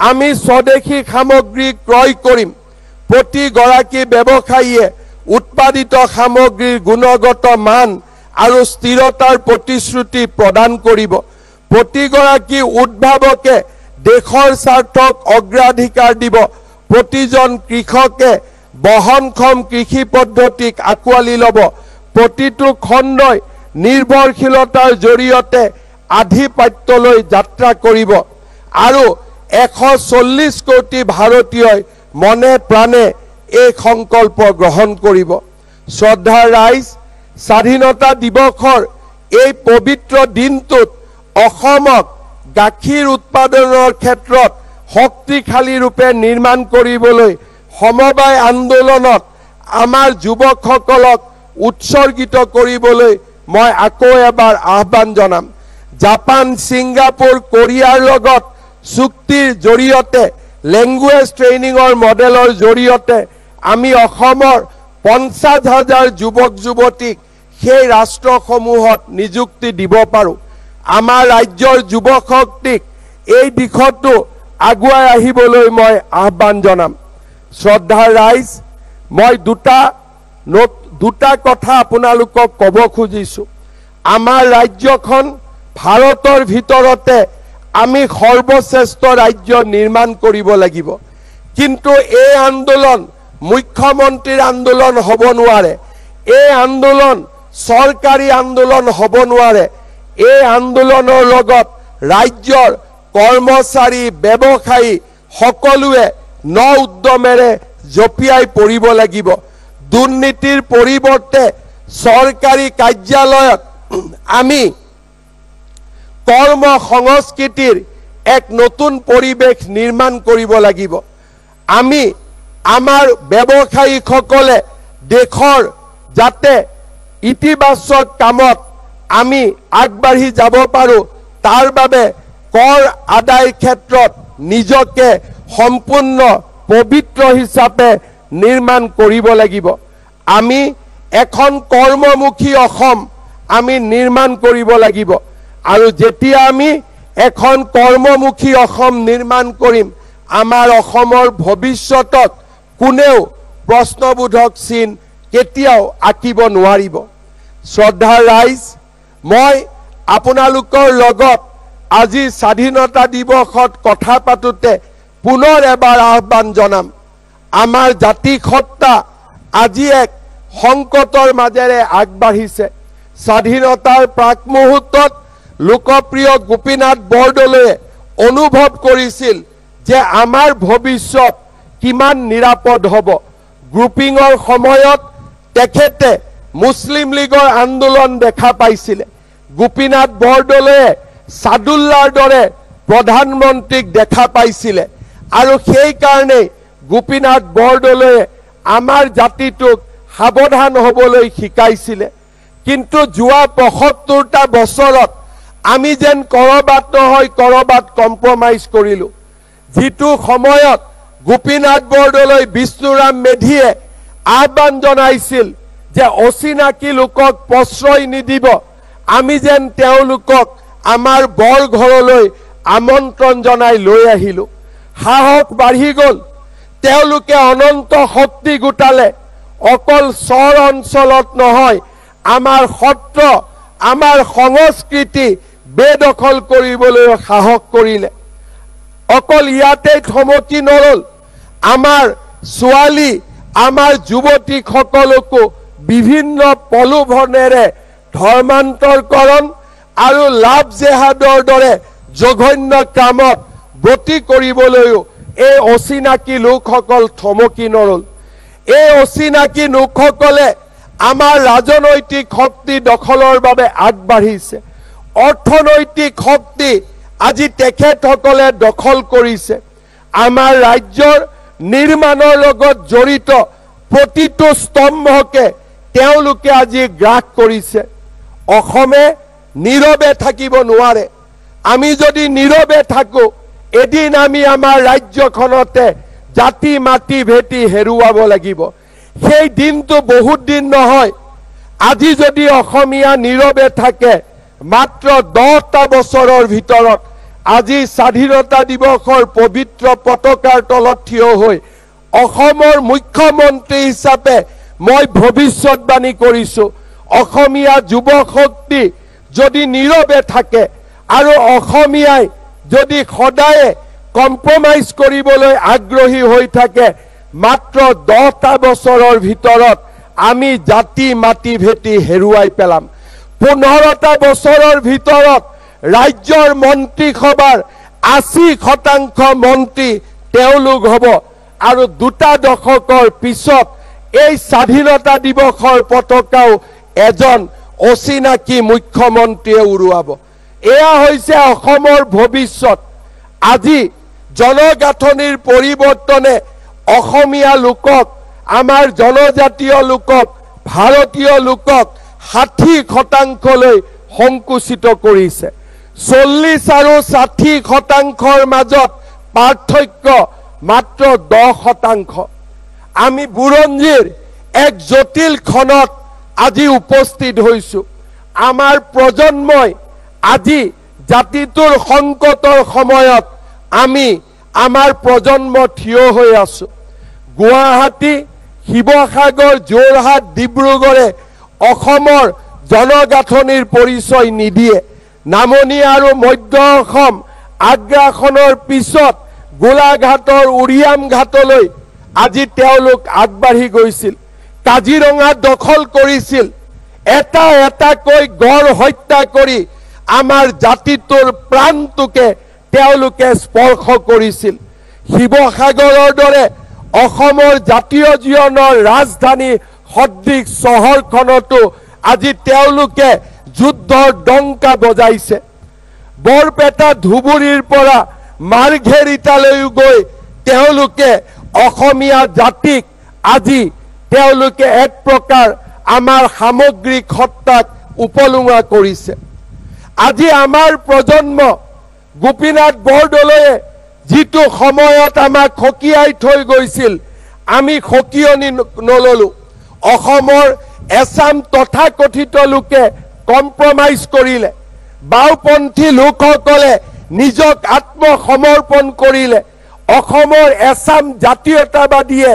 A: আমি স্বদেশী সামগ্ৰী ক্ৰয় কৰিম। প্ৰতিগৰাকী ব্যৱসায়ীয়ে উৎপাদিত সামগ্ৰীৰ গুণগত মান আৰু স্থিৰতাৰ প্ৰতিশ্ৰুতি প্ৰদান কৰিব। প্ৰতিগৰাকী উদ্ভাৱকে দেশৰ স্বাৰ্থক অগ্ৰাধিকাৰ দিব। প্ৰতিজন কৃষকে বহনক্ষম কৃষি পদ্ধতিক আঁকোৱালি ল'ব। প্ৰতিটো খণ্ডই নিৰ্ভৰশীলতাৰ জৰিয়তে আধিপত্যলৈ যাত্ৰা কৰিব আৰু 140 কোটি ভাৰতীয়ই মনে প্ৰাণে এই সংকল্প গ্ৰহণ কৰিব। শ্ৰদ্ধাৰ ৰাইজ, স্বাধীনতা দিৱসৰ এই পবিত্ৰ দিনটোত অসমক গাখীৰ উৎপাদনৰ ক্ষেত্ৰত শক্তিশালী ৰূপে নিৰ্মাণ কৰিবলৈ সমবায় আন্দোলনত আমাৰ যুৱকসকলক উৎসৰ্গিত কৰিবলৈ মই আকৌ এবাৰ আহ্বান জনাম। জাপান, ছিংগাপুৰ, কোৰিয়াৰ লগত চুক্তিৰ জৰিয়তে লেংগুৱেজ ট্ৰেইনিঙৰ মডেলৰ জৰিয়তে আমি অসমৰ 50,000 যুৱক যুৱতীক সেই ৰাষ্ট্ৰসমূহত নিযুক্তি দিব পাৰোঁ। আমাৰ ৰাজ্যৰ যুৱ শক্তিক এই দিশতো আগুৱাই আহিবলৈ মই আহ্বান জনাম। শ্ৰদ্ধাৰ ৰাইজ, মই দুটা কথা আপোনালোকক ক'ব খুজিছোঁ। আমাৰ ৰাজ্যখন ভাৰতৰ ভিতৰতে আমি সৰ্বশ্ৰেষ্ঠ ৰাজ্য নিৰ্মাণ কৰিব লাগিব। কিন্তু এই আন্দোলন মুখ্যমন্ত্ৰীৰ আন্দোলন হ'ব নোৱাৰে। এই আন্দোলন চৰকাৰী আন্দোলন হ'ব নোৱাৰে। এই আন্দোলনৰ লগত ৰাজ্যৰ কৰ্মচাৰী, ব্যৱসায়ী সকলোৱে ন উদ্যমেৰে জঁপিয়াই পৰিব লাগিব। দুৰ্নীতিৰ পৰিৱৰ্তে চৰকাৰী কাৰ্যালয়ত আমি কৰ্ম সংস্কৃতিৰ এক নতুন পৰিৱেশ নিৰ্মাণ কৰিব লাগিব। আমি আমাৰ ব্যৱসায়ীসকলে দেশৰ যাতে ইতিবাচক কামত আমি আগবাঢ়ি যাব পাৰোঁ, তাৰ বাবে কৰ আদায়ৰ ক্ষেত্ৰত নিজকে সম্পূৰ্ণ পবিত্ৰ হিচাপে নিৰ্মাণ কৰিব লাগিব। আমি এখন কৰ্মমুখী অসম আমি নিৰ্মাণ কৰিব লাগিব আৰু যেতিয়া আমি এখন কৰ্মমুখী অসম নিৰ্মাণ কৰিম, আমাৰ অসমৰ ভৱিষ্যতক কোনেও প্ৰশ্নবোধক চিন কেতিয়াও আঁকিব নোৱাৰিব। শ্ৰদ্ধাৰ ৰাইজ, মই আপোনালোকৰ লগত আজি স্বাধীনতা দিৱসত কথা পাতোতে পুনৰ এবাৰ আহ্বান জনাম। আমাৰ জাতি সত্তা আজি এক সংকটৰ মাজেৰে আগবাঢ়িছে। স্বাধীনতাৰ প্ৰাক মুহূৰ্তত লোকপ্ৰিয় গোপীনাথ বৰদলৈয়ে অনুভৱ কৰিছিল যে আমাৰ ভৱিষ্যত কিমান নিৰাপদ হ'ব। গ্ৰুপিঙৰ সময়ত তেখেতে মুছলিম লীগৰ আন্দোলন দেখা পাইছিলে। গোপীনাথ বৰদলৈয়ে সাদুল্লাৰ দৰে প্ৰধানমন্ত্ৰীক দেখা পাইছিলে আৰু সেইকাৰণে গোপীনাথ বৰদলৈয়ে আমাৰ জাতিটোক সাৱধান হ'বলৈ শিকাইছিলে। কিন্তু যোৱা ৭৫টা বছৰত আমি যেন কৰবাত নহয় কৰবাত কম্প্ৰমাইজ কৰিলোঁ। যিটো সময়ত গোপীনাথ বৰদলৈ বিষ্ণুৰাম মেধিয়ে আহ্বান জনাইছিল যে অচিনাকি লোকক প্ৰশ্ৰয় নিদিব, আমি যেন তেওঁলোকক আমাৰ বৰঘৰলৈ আমন্ত্ৰণ জনাই লৈ আহিলোঁ। সাহস বাঢ়ি গ'ল। তেওঁলোকে অনন্ত শক্তি গোটালে। অকল চৰ অঞ্চলত নহয়, আমাৰ সত্ৰ, আমাৰ সংস্কৃতি বেদখল কৰিবলৈ সাহস কৰিলে। অকল ইয়াতে থমকি নৰল, আমাৰ ছোৱালী, আমাৰ যুৱতীসকলকো বিভিন্ন প্ৰলোভনেৰে ধৰ্মান্তৰকৰণ আৰু লাভ জেহাদৰ দৰে জঘন্য কামত ব্ৰতী কৰিবলৈও এই অচিনাকি লোকসকল থমকি নৰল। এই অচিনাকি লোকসকলে আমাৰ ৰাজনৈতিক শক্তি দখলৰ বাবে আগবাঢ়িছে। অৰ্থনৈতিক শক্তি আজি তেখেতসকলে দখল কৰিছে। আমাৰ ৰাজ্যৰ নিৰ্মাণৰ লগত জড়িত প্ৰতিটো স্তম্ভকে তেওঁলোকে আজি গ্ৰাস কৰিছে। অসমে নীৰৱে থাকিব নোৱাৰে। আমি যদি নীৰৱে থাকোঁ, এদিন আমি আমাৰ ৰাজ্যখনতে জাতি মাটি ভেটি হেৰুৱাব লাগিব। সেই দিনটো বহুত দিন নহয়। আজি যদি অসমীয়া নীৰৱে থাকে, মাত্ৰ 10টা বছৰৰ ভিতৰত আজি স্বাধীনতা দিৱসৰ পবিত্ৰ পতাকাৰ তলত থিয় হৈ অসমৰ মুখ্যমন্ত্ৰী হিচাপে মই ভৱিষ্যতবাণী কৰিছোঁ, অসমীয়া যুৱ শক্তি যদি নীৰৱে থাকে আৰু অসমীয়াই যদি সদায়ে কম্প্ৰমাইজ কৰিবলৈ আগ্ৰহী হৈ থাকে, মাত্ৰ 10টা বছৰৰ ভিতৰত আমি জাতি মাটি ভেটি হেৰুৱাই পেলাম। 15টা বছৰৰ ভিতৰত ৰাজ্যৰ মন্ত্ৰীসভাৰ 80% মন্ত্ৰী তেওঁলোক হ'ব আৰু 2টা দশকৰ পিছত এই স্বাধীনতা দিৱসৰ পতাকাও এজন অচিনাকি মুখ্যমন্ত্ৰীয়ে উৰুৱাব। এয়া হৈছে অসমৰ ভৱিষ্যত। আজি জনগাঁথনিৰ পৰিৱৰ্তনে অসমীয়া লোকক, আমাৰ জনজাতীয় লোকক, ভাৰতীয় লোকক 60%লৈ সংকুচিত কৰিছে। 40 আৰু 60%ৰ মাজত পাৰ্থক্য মাত্ৰ 10%। আমি বুৰঞ্জীৰ এক জটিল ক্ষণত আজি উপস্থিত হৈছোঁ। আমাৰ প্ৰজন্মই আজি জাতিটোৰ সংকটৰ সময়ত আমি আমাৰ প্ৰজন্ম থিয় হৈ আছোঁ। গুৱাহাটী, শিৱসাগৰ, যোৰহাট, ডিব্ৰুগড়ে অসমৰ জনগাঁথনিৰ পৰিচয় নিদিয়ে। নামনি আৰু মধ্য অসম আগ্ৰাসনৰ পিছত গোলাঘাটৰ উৰিয়াম ঘাটলৈ আজি তেওঁলোক আগবাঢ়ি গৈছিল। কাজিৰঙা দখল কৰিছিল। এটা এটাকৈ গড় হত্যা কৰি আমাৰ জাতিটোৰ প্ৰাণটোকে তেওঁলোকে স্পৰ্শ কৰিছিল। শিৱসাগৰৰ দৰে অসমৰ জাতীয় জীৱনৰ ৰাজধানী সদৃশ চহৰখনতো আজি তেওঁলোকে যুদ্ধৰ ডংকা বজাইছে। বৰপেটা ধুবুৰীৰ পৰা মাৰ্ঘেৰিটালৈও গৈ তেওঁলোকে অসমীয়া জাতিক আজি তেওঁলোকে এক প্ৰকাৰ আমাৰ সামগ্ৰিক সত্তাক উপলুঙা কৰিছে। আজি আমাৰ প্ৰজন্ম গোপীনাথ বৰদলৈয়ে যিটো সময়ত আমাক সকীয়াই থৈ গৈছিল, আমি সকীয়নি নললোঁ। অসমৰ এছাম তথাকথিত লোকে কম্প্ৰমাইজ কৰিলে। বাওপন্থী লোকসকলে নিজক আত্মসমৰ্পণ কৰিলে। অসমৰ এছাম জাতীয়তাবাদীয়ে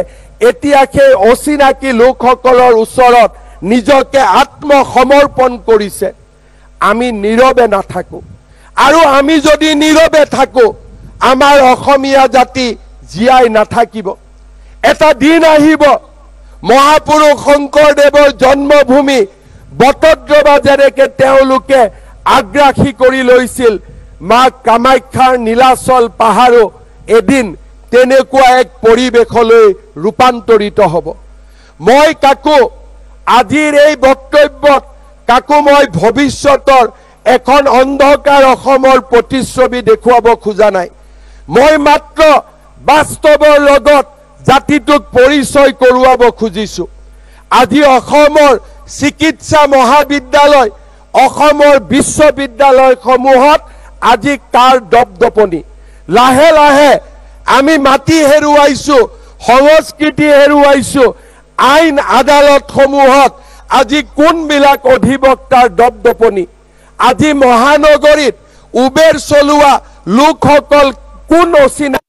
A: এতিয়া সেই অচিনাকি লোকসকলৰ ওচৰত নিজকে আত্মসমৰ্পণ কৰিছে। আমি নীৰৱে নাথাকোঁ। আৰু আমি যদি নীৰৱে থাকোঁ, আমাৰ অসমীয়া জাতি জীয়াই নাথাকিব। এটা দিন আহিব, মহাপুৰুষ শংকৰদেৱৰ জন্মভূমি বটদ্ৰৱা যেনেকে তেওঁলোকে আগ্ৰাসী কৰি লৈছিল মা কামাখ্যাৰ নীলাচল পাহাৰো এদিন তেনেকুৱা এক পৰিৱেশলৈ ৰূপান্তৰিত হ'ব। মই কাকো আজিৰ এই বক্তব্যত কাকো মই ভৱিষ্যতৰ এখন অন্ধকাৰ অসমৰ প্ৰতিচ্ছবি দেখুৱাব খোজা নাই। মই মাত্ৰ বাস্তৱৰ লগত জাতিটোক পৰিচয় কৰোৱাব খুজিছো। আজি অসমৰ চিকিৎসা মহাবিদ্যালয়, অসমৰ বিশ্ববিদ্যালয়সমূহত আজি কাৰ দপদপনি। লাহে লাহে আমি মাটি হেৰুৱাইছো, সংস্কৃতি হেৰুৱাইছো। আইন আদালতসমূহত আজি কোনবিলাক অধিবক্তাৰ দপদপনি। আজি মহানগৰীত উবেৰ চলোৱা লোকসকল কোন অচিনাকি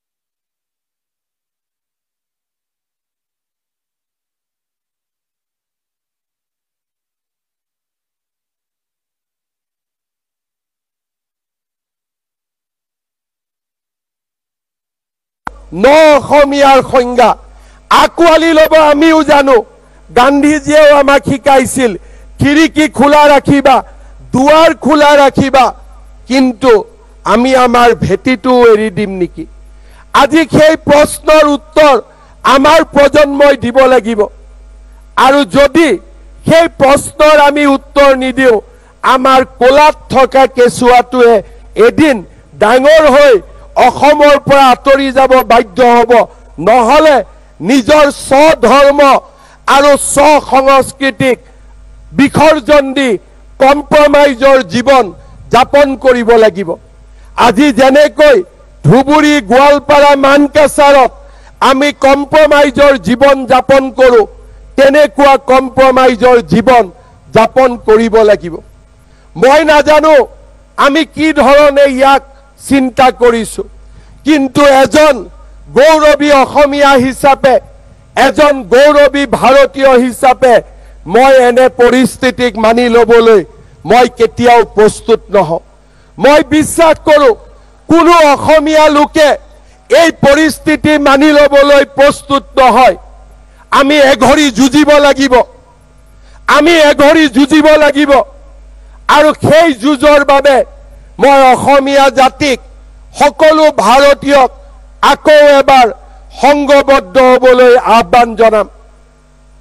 A: ন অসমীয়াৰ সংজ্ঞা আঁকোৱালি ল'ব আমিও জানো। গান্ধীজীয়েও আমাক শিকাইছিল খিৰিকী খোলা ৰাখিবা, দুৱাৰ খোলা ৰাখিবা, কিন্তু আমি আমাৰ ভেটিটো এৰি দিম নেকি? আজি সেই প্ৰশ্নৰ উত্তৰ আমাৰ প্ৰজন্মই দিব লাগিব। আৰু যদি সেই প্ৰশ্নৰ আমি উত্তৰ নিদিওঁ, আমাৰ কোলাত থকা কেঁচুৱাটোৱে এদিন ডাঙৰ হৈ অসমৰ পৰা আঁতৰি যাব বাধ্য হ'ব। নহ'লে নিজৰ স্বধৰ্ম আৰু স্বসংস্কৃতিক বিসৰ্জন দি কম্প্ৰমাইজৰ জীৱন যাপন কৰিব লাগিব। আজি যেনেকৈ ধুবুৰী, গোৱালপাৰা, মানকাছাৰত আমি কম্প্ৰমাইজৰ জীৱন যাপন কৰোঁ, তেনেকুৱা কম্প্ৰমাইজৰ জীৱন যাপন কৰিব লাগিব। মই নাজানো আমি কি ধৰণে ইয়াক চিন্তা কৰিছো, কিন্তু এজন গৌৰৱী অসমীয়া হিচাপে, এজন গৌৰৱী ভাৰতীয় হিচাপে মই এনে পৰিস্থিতিক মানি ল'বলৈ মই কেতিয়াও প্ৰস্তুত নহওঁ। মই বিশ্বাস কৰোঁ কোনো অসমীয়া লোকে এই পৰিস্থিতি মানি ল'বলৈ প্ৰস্তুত নহয়। আমি এঘৰি যুঁজিব লাগিব, আমি এঘৰি যুঁজিব লাগিব। আৰু সেই যুঁজৰ বাবে মই অসমীয়া জাতিক, সকলো ভাৰতীয়ক আকৌ এবাৰ সংঘবদ্ধ হ'বলৈ আহ্বান জনাম।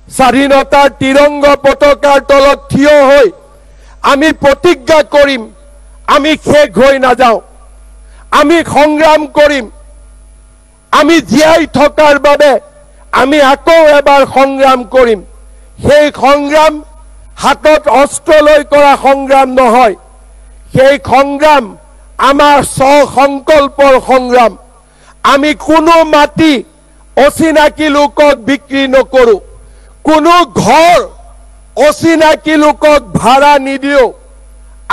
A: স্বাধীনতাৰ তিৰংগ পতাকাৰ তলত থিয় হৈ আমি প্ৰতিজ্ঞা কৰিম, আমি শেষ হৈ নাযাওঁ, আমি সংগ্ৰাম কৰিম। আমি জীয়াই থকাৰ বাবে আমি আকৌ এবাৰ সংগ্ৰাম কৰিম। সেই সংগ্ৰাম হাতত অস্ত্ৰ লৈ কৰা সংগ্ৰাম নহয়, সেই সংগ্ৰাম আমাৰ স্বসংকল্পৰ সংগ্ৰাম। আমি কোনো মাটি অচিনাকি লোকক বিক্ৰী নকৰোঁ, কোনো ঘৰ অচিনাকি লোকক ভাড়া নিদিওঁ,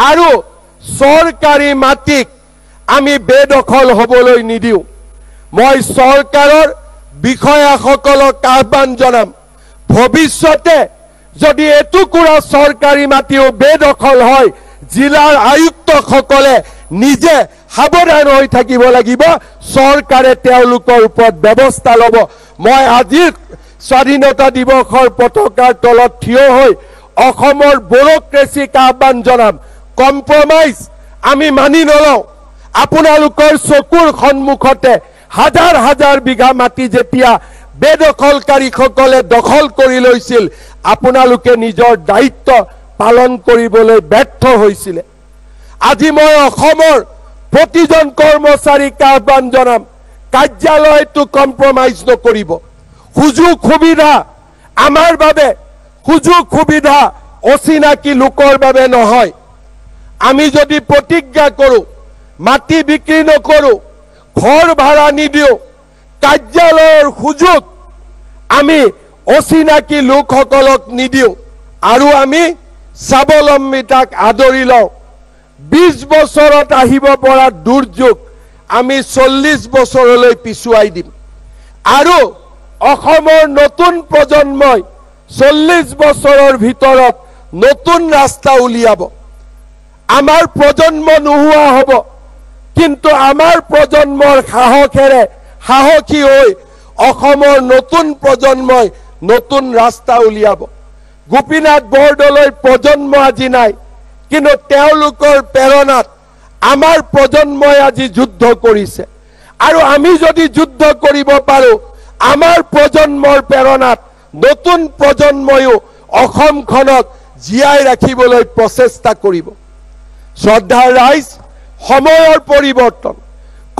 A: আৰু চৰকাৰী মাটিক আমি বেদখল হ'বলৈ নিদিওঁ। মই চৰকাৰৰ বিষয়াসকলক আহ্বান জনাম, ভৱিষ্যতে যদি এটুকুৰা চৰকাৰী মাটিও বেদখল হয়, জিলাৰ আয়ুক্তসকলে নিজে সাৱধান হৈ থাকিব লাগিব। চৰকাৰে তেওঁলোকৰ ওপৰত ব্যৱস্থা ল'ব। মই আজিৰ স্বাধীনতা দিৱসৰ পতাকাৰ তলত থিয় হৈ অসমৰ ব্যুৰক্ৰেচিক আহ্বান জনাম, কম্প্ৰমাইজ আমি মানি নলওঁ। আপোনালোকৰ চকুৰ সন্মুখতে হাজাৰ হাজাৰ বিঘা মাটি যেতিয়া বেদখলকাৰীসকলে দখল কৰি লৈছিল, আপোনালোকে নিজৰ দায়িত্ব পালন কৰিবলৈ ব্যৰ্থ হৈছিলে। আজি মই অসমৰ প্ৰতিজন কৰ্মচাৰীক আহ্বান জনাম, কাৰ্যালয়টো কম্প্ৰমাইজ নকৰিব। সুযোগ সুবিধা আমাৰ বাবে, সুযোগ সুবিধা অচিনাকি লোকৰ বাবে নহয়। আমি যদি প্ৰতিজ্ঞা কৰোঁ, মাটি বিক্ৰী নকৰোঁ, ঘৰ ভাড়া নিদিওঁ, কাৰ্যালয়ৰ সুযোগ আমি অচিনাকি লোকসকলক নিদিওঁ, আৰু আমি স্বাৱলম্বিতাক আদৰি লওঁ, 20 বছৰত আহিব পৰা দুৰ্যোগ আমি 40 বছৰলৈ পিছুৱাই দিম। আৰু অসমৰ নতুন প্ৰজন্মই 40 বছৰৰ ভিতৰত নতুন ৰাস্তা উলিয়াব। আমাৰ প্ৰজন্ম নোহোৱা হ'ব, কিন্তু আমাৰ প্ৰজন্মৰ সাহসেৰে সাহসী হৈ অসমৰ নতুন প্ৰজন্মই নতুন ৰাস্তা উলিয়াব। গোপীনাথ বৰদলৈৰ প্ৰজন্ম আজি নাই, কিন্তু তেওঁলোকৰ প্ৰেৰণাত আমাৰ প্ৰজন্মই আজি যুদ্ধ কৰিছে। আৰু আমি যদি যুদ্ধ কৰিব পাৰো, আমাৰ প্ৰজন্মৰ প্ৰেৰণাত নতুন প্ৰজন্ময়ো অসমখনক জীয়াই ৰাখিবলৈ প্ৰচেষ্টা কৰিব। শ্ৰদ্ধাৰ ৰাইজ, সময়ৰ পৰিৱৰ্তন।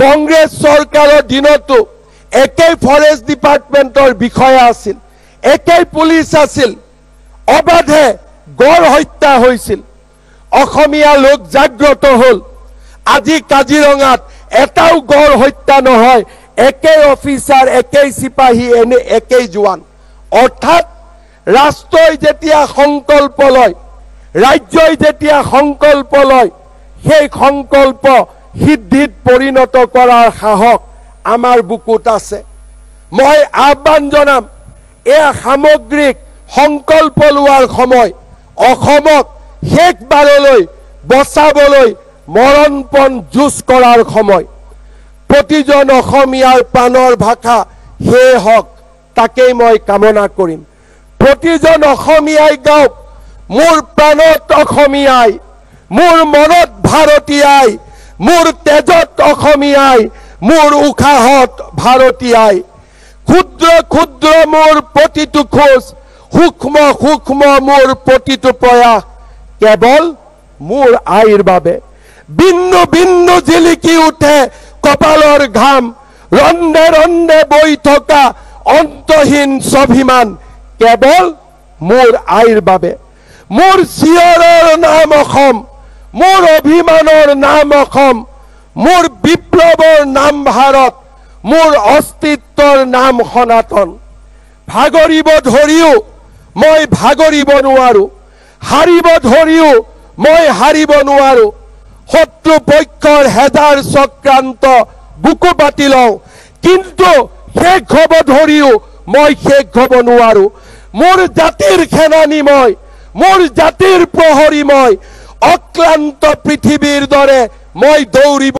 A: কংগ্ৰেছ চৰকাৰৰ দিনতো একেই ফৰেষ্ট ডিপাৰ্টমেণ্টৰ বিষয়া আছিল, একেই পুলিচ আছিল, অবাধে গড় হত্যা হৈছিল। অসমীয়া লোক জাগ্ৰত হল। আজি কাজিৰঙাত এটাও গড় হত্যা নহয়, একেই অফিচাৰ, একেই চিপাহী, একেই জোৱান। অৰ্থাৎ ৰাষ্ট্ৰই যেতিয়া সংকল্প লয়, ৰাজ্যই যেতিয়া সংকল্প লয়, সেই সংকল্প সিদ্ধিত পৰিণত কৰাৰ সাহস আমাৰ বুকুত আছে। মই আহ্বান জনাম, এয়া সামগ্ৰিক সংকল্প লোৱাৰ সময়। অসমক শেষবাৰলৈ বচাবলৈ মৰণপণ যুঁজ কৰাৰ সময়। প্ৰতিজন অসমীয়াৰ প্ৰাণৰ ভাষা সেয়ে হওক, তাকেই মই কামনা কৰিম। প্ৰতিজন অসমীয়াই গাওক, মোৰ প্ৰাণত অসমীয়াই, মোৰ মনত ভাৰতীয়াই, মোৰ তেজত অসমীয়াই, মোৰ উশাহত ভাৰতীয়াই। ক্ষুদ্ৰ ক্ষুদ্ৰ মোৰ প্ৰতিটো খোজ, সূক্ষ্ম সূক্ষ্ম মোৰ প্ৰতিটো প্ৰয়াস, কেৱল মোৰ আইৰ বাবে। বিন্দু বিন্দু জিলিকি উঠে কপালৰ ঘাম, ৰন্ধে ৰন্ধে বৈ থকা অন্তহীন স্বাভিমান, কেৱল মোৰ আইৰ বাবে। মোৰ চিঞৰৰ নাম অসম, মোৰ অভিমানৰ নাম অসম, মোৰ বিপ্লৱৰ নাম ভাৰত, মোৰ অস্তিত্বৰ নাম সনাতন। ভাগৰিব ধৰিও মই ভাগৰিব নোৱাৰো, হাৰিব ধৰিও মই হাৰিব নোৱাৰো। শত্ৰু পক্ষৰ হেজাৰ চক্ৰান্ত বুকু পাতি লওঁ, কিন্তু শেষ হ'ব ধৰিও মই শেষ হ'ব নোৱাৰো। মোৰ জাতিৰ সেনানী মই, মোৰ জাতিৰ প্ৰহৰী মই, অক্লান্ত পৃথিৱীৰ দৰে মই দৌৰিব